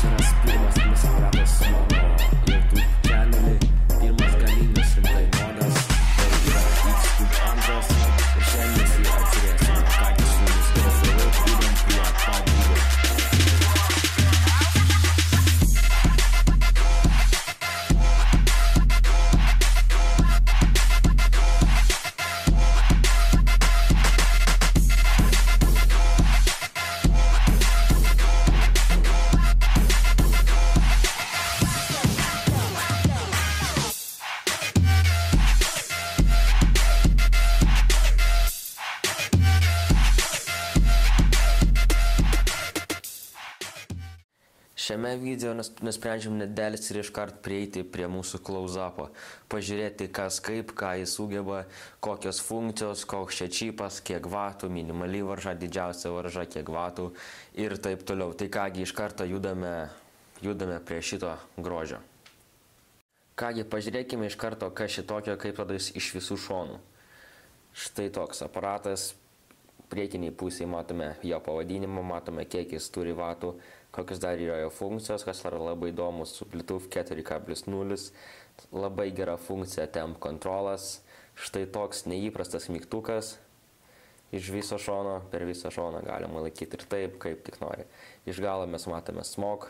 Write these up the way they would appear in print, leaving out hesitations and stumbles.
atsiras pirmas nuskratas mano YouTube channelį, pirmas galingas rimtai modas, tai yra X-Tube antras, ir šiandien jį apžiūrėsime, ką jis su jumis galvoja, judam prie pavyzdžio. Šiame video nusprendžiam nedelsti ir iškart prieiti prie mūsų close-upo, pažiūrėti kas kaip, ką jis sugeba, kokios funkcijos, koks čia čipas, kiek vatų, minimali varža, didžiausia varža, kiek vatų ir taip toliau. Tai kągi iš karto judame prie šito grožio. Kągi pažiūrėkime iš karto, kas šitokio, kaip tada jis iš visų šonų. Štai toks aparatas. Priekiniai pusėje matome jo pavadinimą, matome kiek jis turi vatų, kokios dar yra jo funkcijos, kas yra labai įdomus su Bluetooth 4.0, labai gera funkcija temp kontrolas, štai toks neįprastas mygtukas, iš viso šono, per visą šoną galima laikyti ir taip, kaip tik nori. Iš galo mes matome smog,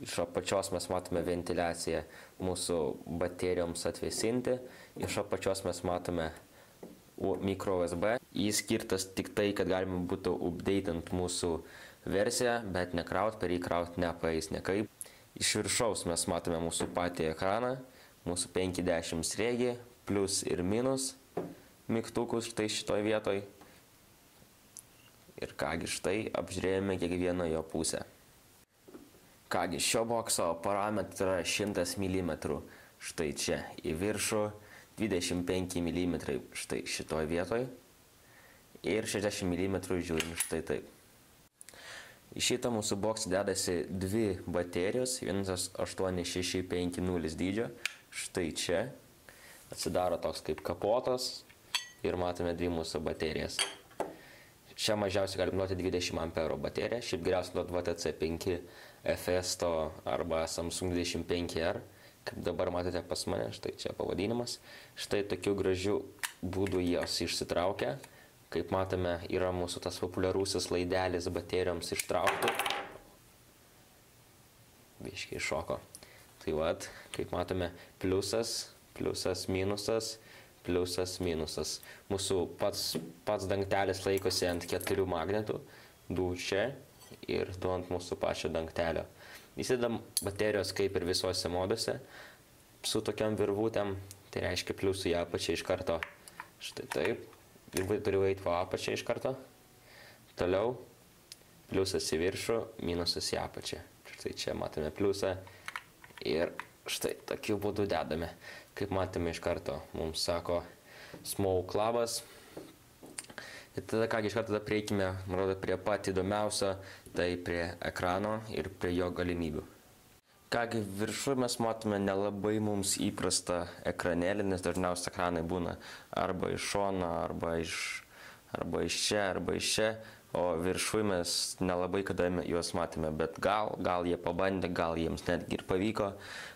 iš apačios mes matome ventiliaciją mūsų baterijoms atvėsinti, iš apačios mes matome micro USB. Jis skirtas tik tai, kad galima būtų updatint mūsų versiją, bet nekraut, per jį kraut nepaeis nekaip. Iš viršaus mes matome mūsų patį ekraną, mūsų 50 sriegį, plus ir minus mygtukus štai šitoj vietoj. Ir kągi štai apžiūrėjome kiekvieną jo pusę. Kągi šio bokso parametrai yra 100 mm, štai čia į viršų, 25 mm štai šitoj vietoj ir 60 mm žiūrim štai taip. Į šitą mūsų boksą dedasi dvi baterijos, 8650 dydžio, štai čia atsidaro toks kaip kapotas ir matome dvi mūsų baterijas. Čia mažiausiai galim duoti 20 A bateriją, šiaip geriausia duoti VTC 5 Festo arba Samsung 25R. Kaip dabar matote pas mane, štai čia pavadinimas. Štai tokių gražių būdų jos išsitraukia. Kaip matome, yra mūsų tas populiarusis laidelis baterijoms ištraukti. Biškiai šoko. Tai vat, kaip matome, pliusas, pliusas, minusas, pliusas, minusas. Mūsų pats dangtelis laikosi ant 4 magnetų, 2 čia ir 2 ant mūsų pačio dangtelio. Įsidedam baterijos kaip ir visuose moduose su tokiam virvutėm, tai reiškia pliusų į apačią iš karto. Štai taip, virvutė turi eiti po apačią iš karto. Toliau pliusas į viršų, minusas į apačią. Štai čia matome pliusą ir štai tokiu būdu dedame. Kaip matome iš karto, mums sako Smoke labas. Ir tada kągi iš karto prieikime, man rodo, prie pat įdomiausio, tai prie ekrano ir prie jo galimybių. Kągi viršų mes matome nelabai mums įprastą ekranėlį, nes dažniausiai ekranai būna arba iš šono, arba iš čia, arba iš čia, o viršų mes nelabai kada juos matėme, bet gal jie pabandė, gal jiems netgi ir pavyko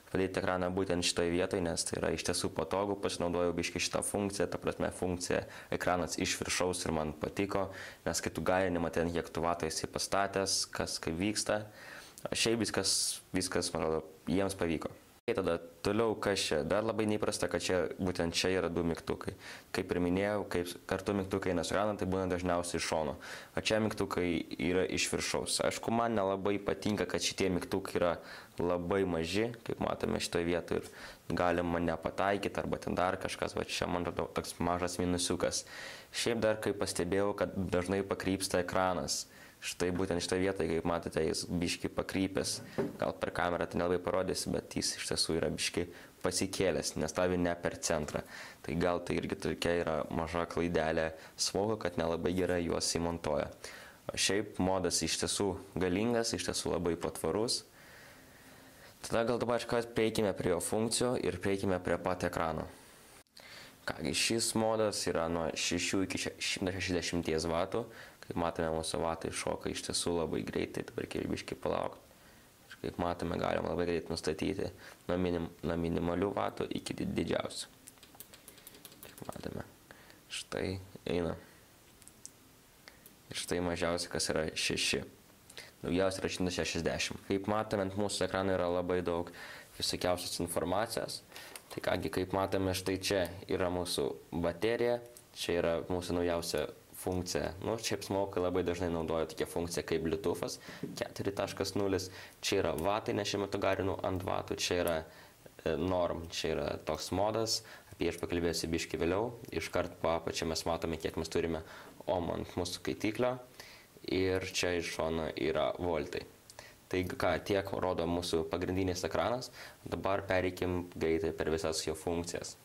padaryti ekraną būtent šitoje vietoje, nes tai yra iš tiesų patogu, pasinaudojau biškai šitą funkciją, ta prasme funkcija ekranas iš viršaus ir man patiko, nes kai tu gali nematė, kiek tu vatų esi pastatęs, kas kaip vyksta, šiaip viskas, man rodo, jiems pavyko. Tada toliau, kas čia, dar labai neįprasta, kad čia, būtent čia yra 2 mygtukai. Kaip ir minėjau, kaip kartu mygtukai nesurana, tai būna dažniausiai iš šono. O čia mygtukai yra iš viršaus. Aišku, man nelabai patinka, kad šitie mygtukai yra labai maži, kaip matome šitoje vietoje, ir galima nepataikyti, arba ten dar kažkas, va čia man rodo toks mažas minusiukas. Šiaip dar, kaip pastebėjau, kad dažnai pakrypsta ekranas. Štai būtent šitoje vietoje, kaip matote, jis biški pakrypęs. Gal per kamerą tai nelabai parodysi, bet jis iš tiesų yra biški pasikėlęs, nes stovi ne per centrą. Tai gal tai irgi tokia yra maža klaidelė svogo, kad nelabai gerai juos įmontuoja. O šiaip modas iš tiesų galingas, iš tiesų labai patvarus. Tada gal dabar prieikime prie jo funkcijų ir prieikime prie pat ekrano. Kągi, šis modas yra nuo 6 iki 160 vatų. Kaip matome, mūsų vatai šoka iš tiesų labai greitai, dabar reikia biškai palaukti. Ir Kaip matome, galima labai greit nustatyti nuo minimalių vatų iki didžiausių. Kaip matome, štai eina. Ir štai mažiausia, kas yra 6. Daugiausia yra 160. Kaip matome, ant mūsų ekrano yra labai daug visokiausios informacijos. Tai kągi, kaip matome, štai čia yra mūsų baterija, čia yra mūsų naujausia funkcija. Šiaip smokai labai dažnai naudoja tokią funkciją kaip Bluetooth'as 4.0. Čia yra vatai, nes šiuo metu garinu ant vatų, čia yra norm, čia yra toks modas, apie aš pakalbėsiu biškį vėliau. Iškart po apačia mes matome, kiek mes turime ohmų ant mūsų skaitiklio ir čia iš šono yra voltai. Tai ką, tiek rodo mūsų pagrindinis ekranas, dabar pereikim greitai per visas jo funkcijas.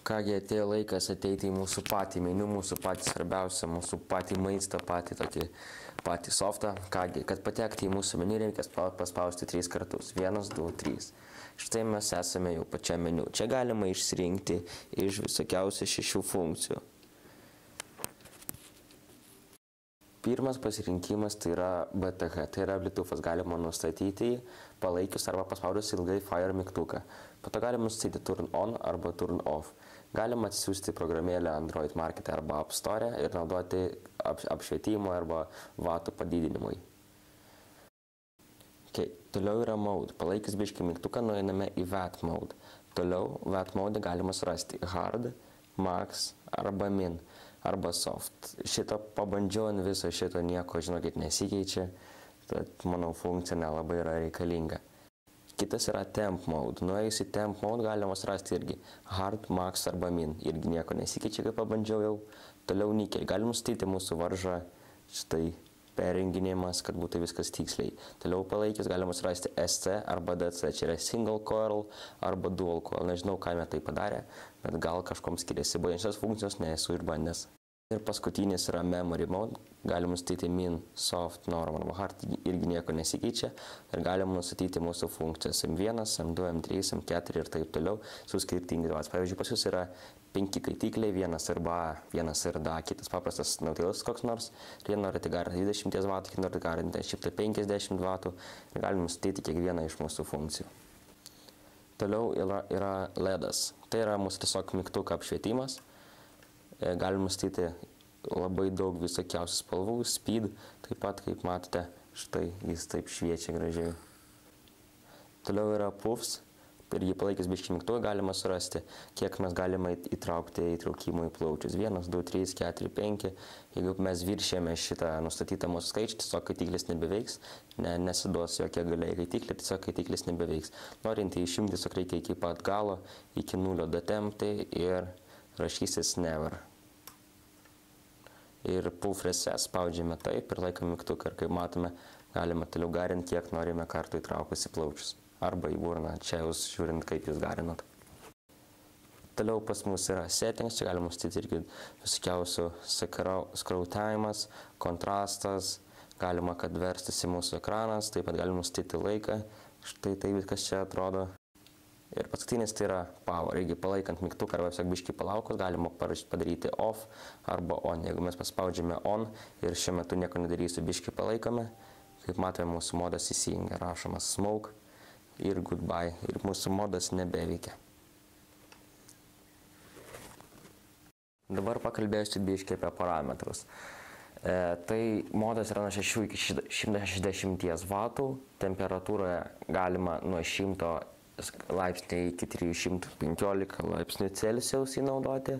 Kągi, atėjo laikas ateiti į mūsų patį meniu, mūsų patį svarbiausią, mūsų patį maistą, patį softą. Kągi, kad patekti į mūsų meniu reikia paspausti 3 kartus. 1, 2, 3. Štai mes esame jau pačiam meniu. Čia galima išsirinkti iš visokiausių 6 funkcijų. Pirmas pasirinkimas tai yra BTH, tai yra Bluetooth'as, galima nustatyti jį palaikius arba paspaudus ilgai Fire mygtuką. Po to galima nustatyti Turn On arba Turn Off. Galima atsiųsti programėlę Android Market'e arba App Store ir naudoti apšvietimo arba vatų padidinimui. Toliau yra Mode. Palaikius biškį mygtuką nueiname į VAT Mode. Toliau VAT Mode galima surasti Hard, Max arba Min. Arba soft. Šitą pabandžiau ant viso šito, nieko, žinokit, nesikeičia, tad mano funkcija nelabai yra reikalinga. Kitas yra temp mode. Nuėjus į temp mode galima surasti irgi hard, max arba min. Irgi nieko nesikeičia, kaip pabandžiau jau. Toliau nikel. Galim nustatyti mūsų varžą, štai perjunginėjimas, kad būtų viskas tiksliai. Toliau palaikius galima surasti SC arba DC. Čia yra single coil arba dual coil. Nežinau, ką jie tai padarė, bet gal kažkom skiriasi. Būtent šios funkcijos nesu išbandęs. Ir paskutinis yra memory mode. Galim nustatyti min, soft, norm arba hard, irgi nieko nesikeičia. Ir galim nustatyti mūsų funkcijas M1, M2, M3, M4 ir taip toliau su skirtingi vatais. Pavyzdžiui, pas jūs yra 5 kaitikliai, vienas RBA, vienas RDA, kitas paprastas nautilas koks nors. Ir jie norite garinti 20 vatų, kiti norite garinti 150 vatų. Ir galim nustatyti kiekvieną iš mūsų funkcijų. Toliau yra LED'as. Tai yra mūsų tiesiog mygtuko apšvietimas. Galim nustatyti labai daug visokiausių spalvų, speed, taip pat, kaip matote, štai jis taip šviečia gražiai. Toliau yra puffs, ir jį palaikęs biškį mygtuką galima surasti, kiek mes galime įtraukti įtraukimų į plaučius. 1, 2, 3, 4, 5. Jeigu mes viršėme šitą nustatytą mūsų skaičių, tiesiog kaitiklis nebeveiks, nesiduos jokia galia į kaitiklį, tiesiog kaitiklis nebeveiks. Norint išjungti, tiesiog reikia iki pat galo, iki 0 datempti ir rašysis never. Ir puff reset spaudžiame taip ir laikome mygtuką. Ir kaip matome, galime toliau garinti, kiek norime kartų įtraukus į plaučius. Arba į burną, čia jūs žiūrint, kaip jūs garinat. Toliau pas mus yra settings, čia galima nustatyti irgi visokiausių scroll time'as, kontrastas, galima, kad verstųsi mūsų ekranas, taip pat galima nustatyti laiką. Štai tai viskas čia atrodo. Ir paskutinis tai yra power. Irgi palaikant mygtuką arba tiesiog biškį palaukus galima padaryti off arba on. Jeigu mes paspaudžiame on ir šiuo metu nieko nedarysiu, biškį palaikome, kaip matome, mūsų modas įsijungia, rašomas smoke ir goodbye. Ir mūsų modas nebeveikia. Dabar pakalbėsiu biškį apie parametrus. Tai modas yra nuo 6 iki 160 vatų. Temperatūroje galima nuo 100 laipsniai iki 315 laipsnių Celsijaus įnaudoti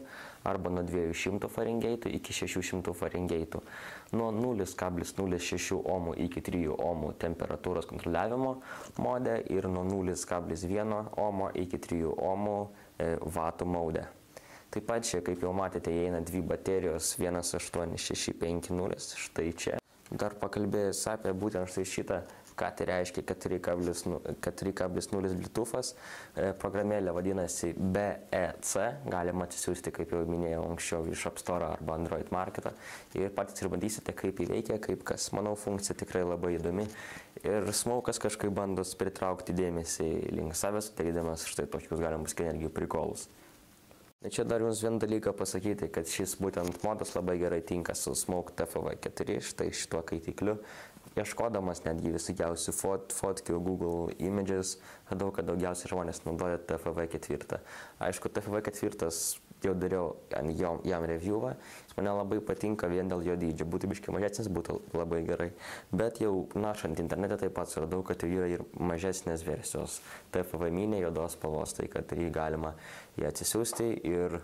arba nuo 200 Fahrenheitų iki 600 Fahrenheitų. Nuo 0,06 ohmų iki 3 ohmų temperatūros kontroliavimo mode ir nuo 0,1 ohmo iki 3 ohmų vatų mode. Taip pat čia, kaip jau matėte, įeina 2 baterijos 18650, štai čia. Dar pakalbėjus apie būtent štai šitą, ką tai reiškia 4.0 Bluetooth'as. Programėlė vadinasi BEC, galima atsisiųsti, kaip jau minėjau anksčiau, iš App Store arba Android Market'ą. Ir patys ir bandysite, kaip įveikia, kaip kas. Manau, funkcija tikrai labai įdomi. Ir smokas kažkaip bando pritraukti dėmesį link savęs, teikdamas štai tokius galimus energijų prikolus. Čia dar jums vieną dalyką pasakyti, kad šis būtent modas labai gerai tinka su Smoke TFV4, štai šituo kaitikliu. ieškodamas netgi visokiausių fotkių Google Images, radau, kad daugiausiai žmonės naudoja TFV4. Aišku, TFV4 jau dariau jam reviewą, jis man labai patinka vien dėl jo dydžio, būtų biškai mažesnis, būtų labai gerai, bet jau našant internete taip pat suradau, kad jau yra ir mažesnės versijos TFV mini juodos spalvos, tai kad jį galima atsisiųsti ir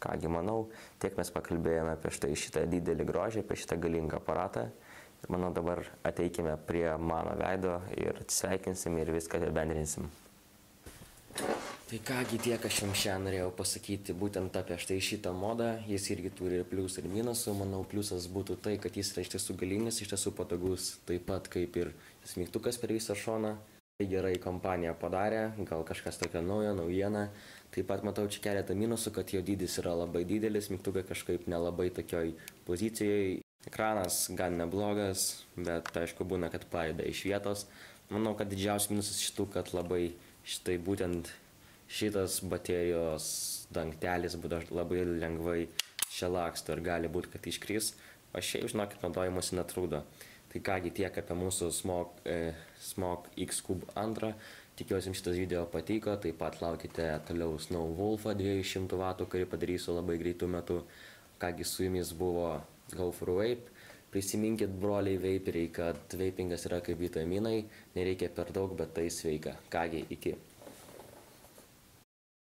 kągi manau, tiek mes pakalbėjome apie šitą didelį grožį, apie šitą galingą aparatą. Ir manau, dabar ateikime prie mano veido ir atsisveikinsim ir viską apibendrinsim. Tai kągi tiek aš jums šiandien norėjau pasakyti būtent apie šitą modą. Jis irgi turi ir pliusų ir minusų. Manau, pliusas būtų tai, kad jis yra iš tiesų galingas, iš tiesų patogus, taip pat kaip ir mygtukas per visą šoną. Tai gerai kompanija padarė, gal kažkas tokio naujo, naujieną. Taip pat matau čia keletą minusų, kad jo dydis yra labai didelis, mygtukai kažkaip nelabai tokioj pozicijoj. Ekranas gan neblogas, bet aišku būna, kad pajuda iš vietos. Manau, kad didžiausias minusas šitų, kad labai būtent šitas baterijos dangtelis būtų labai lengvai čia laksto ir gali būti, kad iškris. O šiaip, žinokit, naudojimuose netrukdo. Tai kągi tiek apie mūsų Smog X Cube 2. Tikiuosi jums šitas video patiko, taip pat laukite toliau Snow Wolfą 200 W, kurį padarysiu labai greitų metų. Kągi su jumis buvo Go for Vape. Prisiminkit, broliai vaperiai, kad vapingas yra kaip vitaminai, nereikia per daug, bet tai sveika. Kągi, iki.